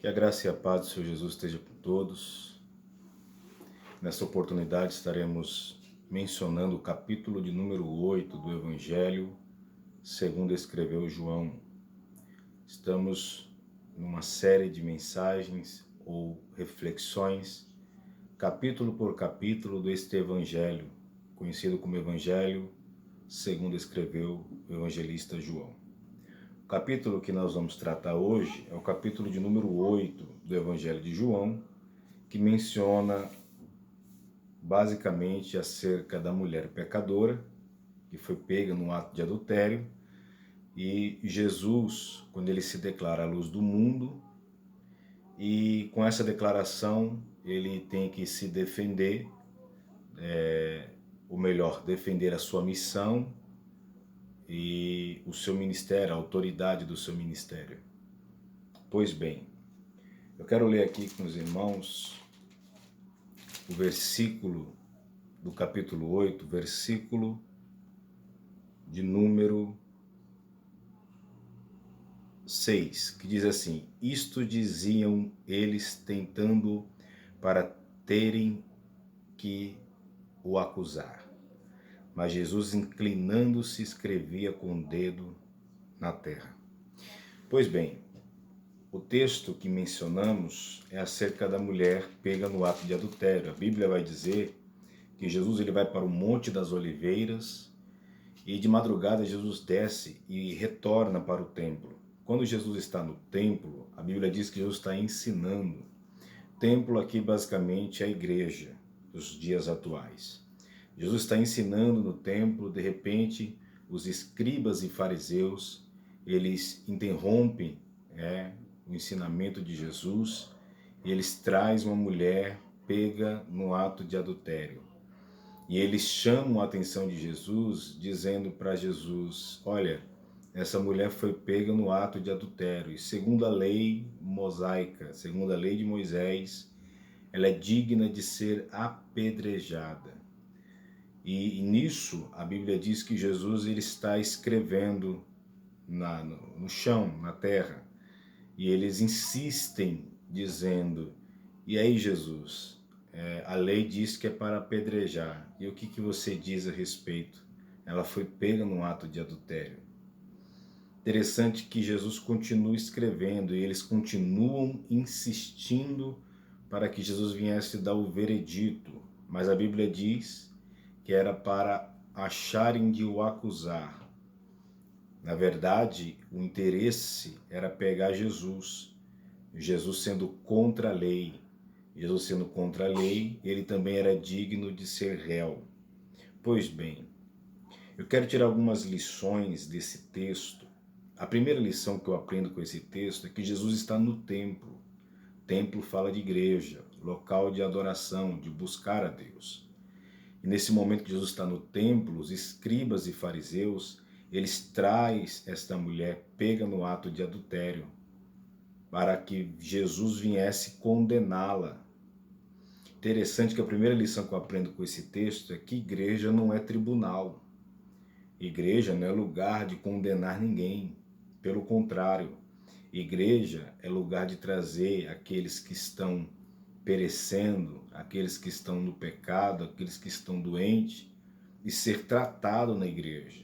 Que a graça e a paz do Senhor Jesus esteja com todos. Nesta oportunidade estaremos mencionando o capítulo de número 8 do Evangelho, segundo escreveu João. Estamos numa série de mensagens ou reflexões, capítulo por capítulo deste Evangelho, conhecido como Evangelho, segundo escreveu o evangelista João. O capítulo que nós vamos tratar hoje é o capítulo de número 8 do Evangelho de João, que menciona basicamente acerca da mulher pecadora, que foi pega num ato de adultério, e Jesus, quando ele se declara a luz do mundo, e com essa declaração ele tem que se defender, ou melhor, defender a sua missão e o seu ministério, a autoridade do seu ministério. Pois bem, eu quero ler aqui com os irmãos o versículo do capítulo 8, versículo de número 6, que diz assim: isto diziam eles tentando para terem que o acusar. Mas Jesus, inclinando-se, escrevia com o dedo na terra. Pois bem, o texto que mencionamos é acerca da mulher pega no ato de adultério. A Bíblia vai dizer que Jesus ele vai para o Monte das Oliveiras e de madrugada Jesus desce e retorna para o templo. Quando Jesus está no templo, a Bíblia diz que Jesus está ensinando. Templo aqui basicamente é a igreja dos dias atuais. Jesus está ensinando no templo, de repente os escribas e fariseus, eles interrompem o ensinamento de Jesus e eles trazem uma mulher pega no ato de adultério. E eles chamam a atenção de Jesus, dizendo para Jesus: olha, essa mulher foi pega no ato de adultério. E segundo a lei mosaica, segundo a lei de Moisés, ela é digna de ser apedrejada. E nisso a Bíblia diz que Jesus ele está escrevendo no chão, na terra. E eles insistem dizendo: e aí, Jesus? A lei diz que é para apedrejar. E o que você diz a respeito? Ela foi pega num ato de adultério. Interessante que Jesus continua escrevendo e eles continuam insistindo para que Jesus viesse dar o veredito. Mas a Bíblia diz que era para acharem de o acusar. Na verdade, o interesse era pegar Jesus. Jesus sendo contra a lei. Jesus sendo contra a lei, ele também era digno de ser réu. Pois bem, eu quero tirar algumas lições desse texto. A primeira lição que eu aprendo com esse texto é que Jesus está no templo. Templo fala de igreja, local de adoração, de buscar a Deus. E nesse momento que Jesus está no templo, os escribas e fariseus, eles trazem esta mulher pega no ato de adultério, para que Jesus viesse condená-la. Interessante que a primeira lição que eu aprendo com esse texto é que igreja não é tribunal. Igreja não é lugar de condenar ninguém. Pelo contrário, igreja é lugar de trazer aqueles que estão perecendo, aqueles que estão no pecado, aqueles que estão doentes, e ser tratado na igreja.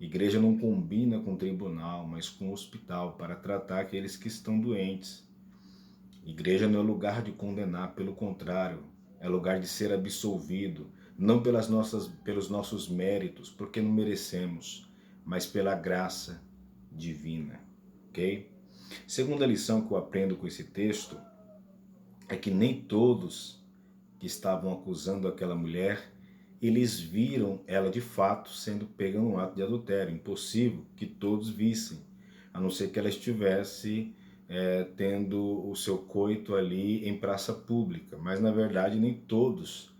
Igreja não combina com tribunal, mas com hospital, para tratar aqueles que estão doentes. Igreja não é lugar de condenar, pelo contrário, é lugar de ser absolvido, não pelos nossos méritos, porque não merecemos, mas pela graça divina, ok? Segunda lição que eu aprendo com esse texto é que nem todos que estavam acusando aquela mulher, eles viram ela de fato sendo pega no ato de adultério. Impossível que todos vissem, a não ser que ela estivesse tendo o seu coito ali em praça pública. Mas na verdade nem todos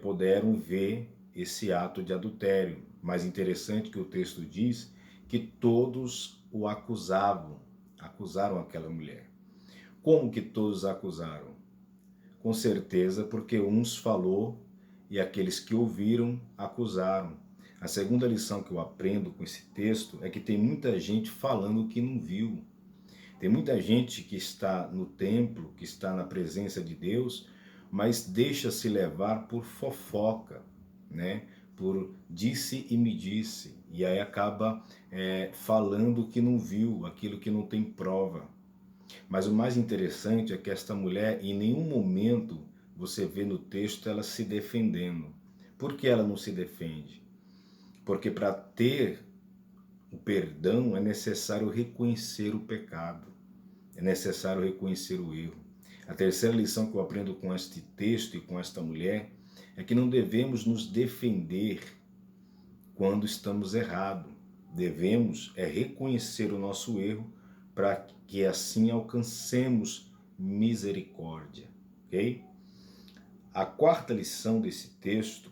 puderam ver esse ato de adultério. Mas interessante que o texto diz que todos o acusaram aquela mulher. Como que todos a acusaram? Com certeza porque uns falou e aqueles que ouviram acusaram. A segunda lição que eu aprendo com esse texto é que tem muita gente falando que não viu. Tem muita gente que está no templo, que está na presença de Deus, mas deixa se levar por fofoca, né? Por disse e me disse, e aí acaba falando o que não viu, aquilo que não tem prova. Mas o mais interessante é que esta mulher, em nenhum momento você vê no texto ela se defendendo. Por que ela não se defende? Porque para ter o perdão é necessário reconhecer o pecado, é necessário reconhecer o erro. A terceira lição que eu aprendo com este texto e com esta mulher é que não devemos nos defender quando estamos errados. Devemos reconhecer o nosso erro para que assim alcancemos misericórdia, ok? A quarta lição desse texto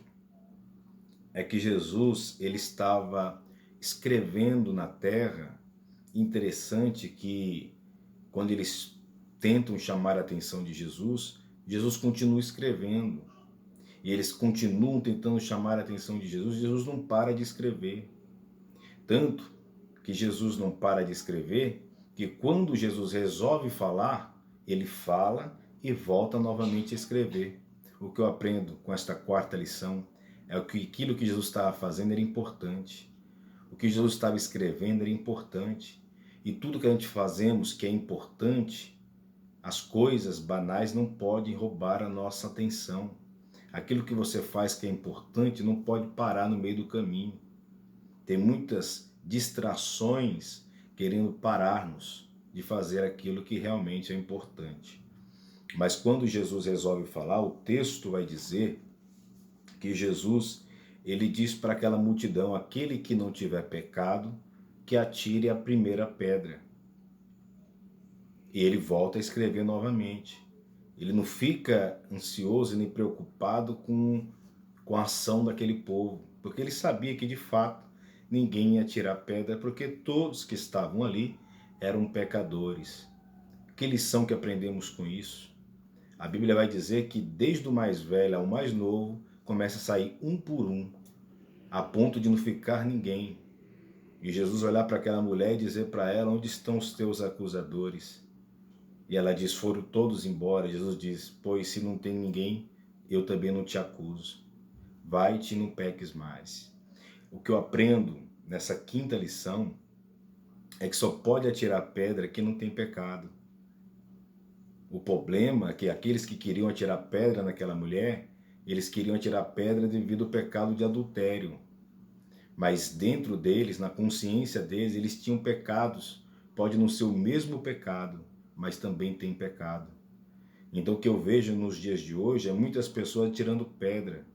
é que Jesus ele estava escrevendo na terra. Interessante que quando eles tentam chamar a atenção de Jesus, Jesus continua escrevendo. E eles continuam tentando chamar a atenção de Jesus, Jesus não para de escrever. Tanto que Jesus não para de escrever, que quando Jesus resolve falar, ele fala e volta novamente a escrever. O que eu aprendo com esta quarta lição é que aquilo que Jesus estava fazendo era importante. O que Jesus estava escrevendo era importante. E tudo que a gente fazemos que é importante, as coisas banais não podem roubar a nossa atenção. Aquilo que você faz que é importante não pode parar no meio do caminho. Tem muitas distrações querendo parar-nos de fazer aquilo que realmente é importante. Mas quando Jesus resolve falar, o texto vai dizer que Jesus, ele diz para aquela multidão, aquele que não tiver pecado, que atire a primeira pedra. E ele volta a escrever novamente. Ele não fica ansioso nem preocupado com a ação daquele povo, porque ele sabia que de fato ninguém ia tirar pedra, porque todos que estavam ali eram pecadores. Que lição que aprendemos com isso? A Bíblia vai dizer que desde o mais velho ao mais novo, começa a sair um por um, a ponto de não ficar ninguém. E Jesus olhar para aquela mulher e dizer para ela, onde estão os teus acusadores? E ela diz, foram todos embora. Jesus diz, pois se não tem ninguém, eu também não te acuso. Vai-te e não peques mais. O que eu aprendo nessa quinta lição é que só pode atirar pedra quem não tem pecado. O problema é que aqueles que queriam atirar pedra naquela mulher, eles queriam atirar pedra devido ao pecado de adultério. Mas dentro deles, na consciência deles, eles tinham pecados. Pode não ser o mesmo pecado, mas também tem pecado. Então o que eu vejo nos dias de hoje é muitas pessoas tirando pedra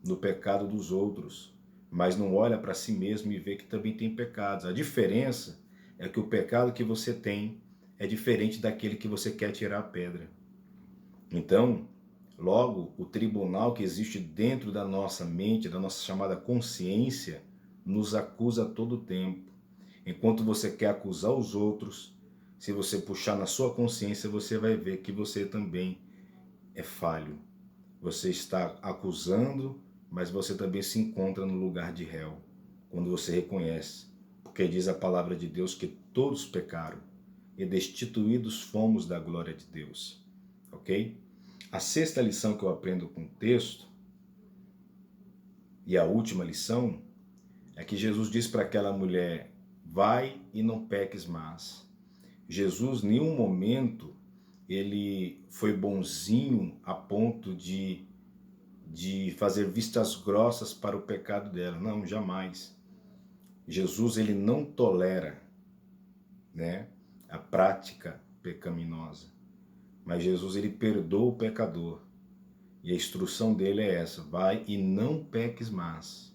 no pecado dos outros, mas não olha para si mesmo e vê que também tem pecados. A diferença é que o pecado que você tem é diferente daquele que você quer tirar a pedra. Então, logo, o tribunal que existe dentro da nossa mente, da nossa chamada consciência, nos acusa a todo tempo. Enquanto você quer acusar os outros, se você puxar na sua consciência, você vai ver que você também é falho. Você está acusando, mas você também se encontra no lugar de réu, quando você reconhece. Porque diz a palavra de Deus que todos pecaram e destituídos fomos da glória de Deus. Ok? A sexta lição que eu aprendo com o texto, e a última lição, é que Jesus diz para aquela mulher, vai e não peques mais. Jesus, em nenhum momento, ele foi bonzinho a ponto de fazer vistas grossas para o pecado dela. Não, jamais. Jesus, ele não tolera, né, a prática pecaminosa. Mas Jesus, ele perdoa o pecador. E a instrução dele é essa, vai e não peques mais.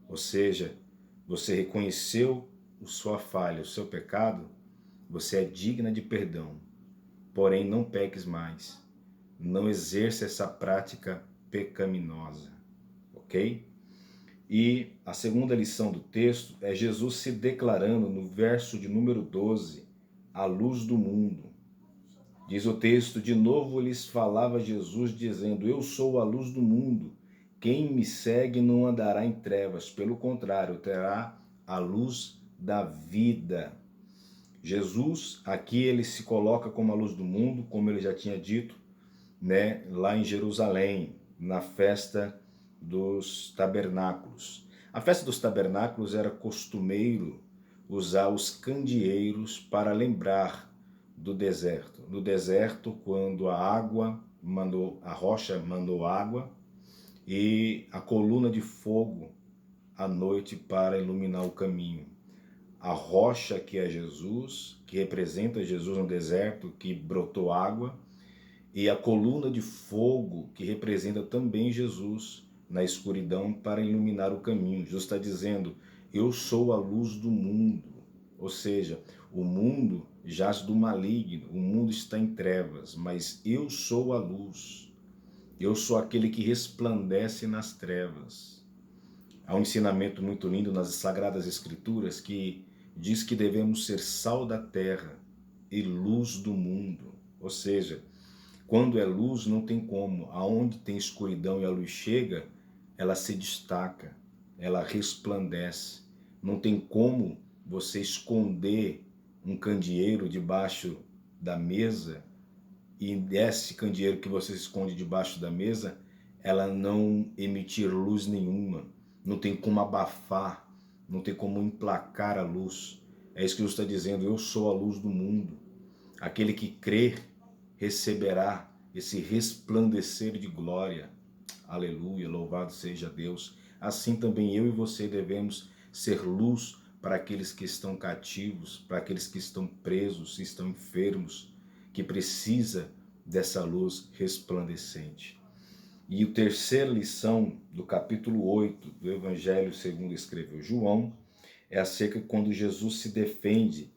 Ou seja, você reconheceu a sua falha, o seu pecado, você é digna de perdão. Porém, não peques mais. Não exerça essa prática pecaminosa. Ok? E a segunda lição do texto é Jesus se declarando no verso de número 12, a luz do mundo. Diz o texto, de novo lhes falava Jesus dizendo, eu sou a luz do mundo, quem me segue não andará em trevas, pelo contrário, terá a luz da vida. Jesus, aqui ele se coloca como a luz do mundo, como ele já tinha dito, né, lá em Jerusalém, na festa dos tabernáculos. A festa dos tabernáculos era costumeiro usar os candeeiros para lembrar do deserto. No deserto, quando a rocha mandou água e a coluna de fogo à noite para iluminar o caminho. A rocha que é Jesus, que representa Jesus no deserto, que brotou água, e a coluna de fogo, que representa também Jesus na escuridão para iluminar o caminho. Jesus está dizendo, eu sou a luz do mundo. Ou seja, o mundo jaz do maligno, o mundo está em trevas, mas eu sou a luz. Eu sou aquele que resplandece nas trevas. Há um ensinamento muito lindo nas Sagradas Escrituras que diz que devemos ser sal da terra e luz do mundo. Ou seja, quando é luz, não tem como. Aonde tem escuridão e a luz chega, ela se destaca, ela resplandece. Não tem como você esconder um candeeiro debaixo da mesa e desse candeeiro que você esconde debaixo da mesa, ela não emitir luz nenhuma. Não tem como abafar, não tem como emplacar a luz. É isso que Jesus está dizendo, eu sou a luz do mundo. Aquele que crer receberá esse resplandecer de glória. Aleluia, louvado seja Deus. Assim também eu e você devemos ser luz para aqueles que estão cativos, para aqueles que estão presos, estão enfermos, que precisa dessa luz resplandecente. E a terceira lição do capítulo 8 do Evangelho segundo escreveu João é acerca de quando Jesus se defende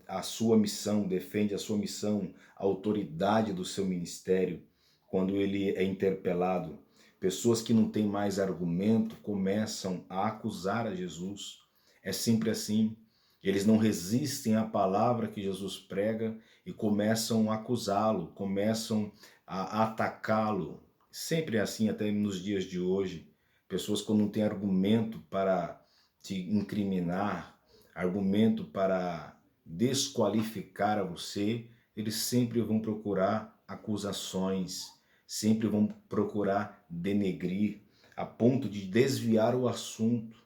a sua missão, defende a sua missão, a autoridade do seu ministério, quando ele é interpelado. Pessoas que não têm mais argumento começam a acusar a Jesus. É sempre assim. Eles não resistem à palavra que Jesus prega e começam a acusá-lo, começam a atacá-lo. Sempre é assim, até nos dias de hoje. Pessoas que não têm argumento para te incriminar, argumento para desqualificar a você, eles sempre vão procurar acusações, sempre vão procurar denegrir, a ponto de desviar o assunto.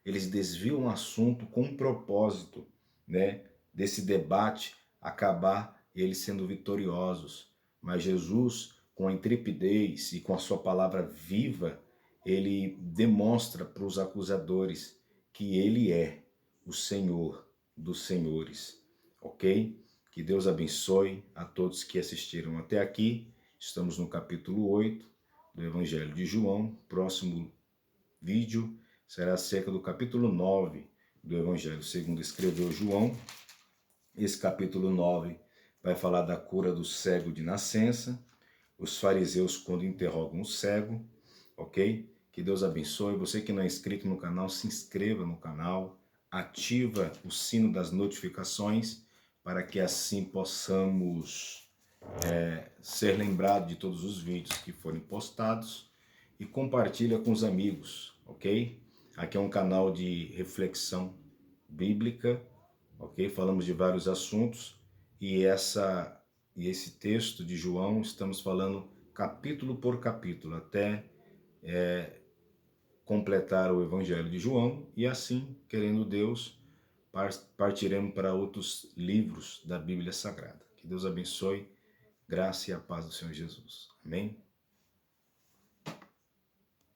Eles desviam o assunto com um propósito, né, desse debate acabar eles sendo vitoriosos. Mas Jesus, com a intrepidez e com a sua palavra viva, ele demonstra para os acusadores que ele é o Senhor dos senhores, ok? Que Deus abençoe a todos que assistiram até aqui. Estamos no capítulo 8 do Evangelho de João. Próximo vídeo será acerca do capítulo 9 do Evangelho segundo escreveu João. Esse capítulo 9 vai falar da cura do cego de nascença, os fariseus quando interrogam o cego, ok? Que Deus abençoe. Você que não é inscrito no canal, se inscreva no canal, ativa o sino das notificações para que assim possamos ser lembrados de todos os vídeos que forem postados e compartilha com os amigos, ok? Aqui é um canal de reflexão bíblica, ok? Falamos de vários assuntos e esse texto de João estamos falando capítulo por capítulo até completar o Evangelho de João e assim, querendo Deus, partiremos para outros livros da Bíblia Sagrada. Que Deus abençoe, graça e a paz do Senhor Jesus. Amém?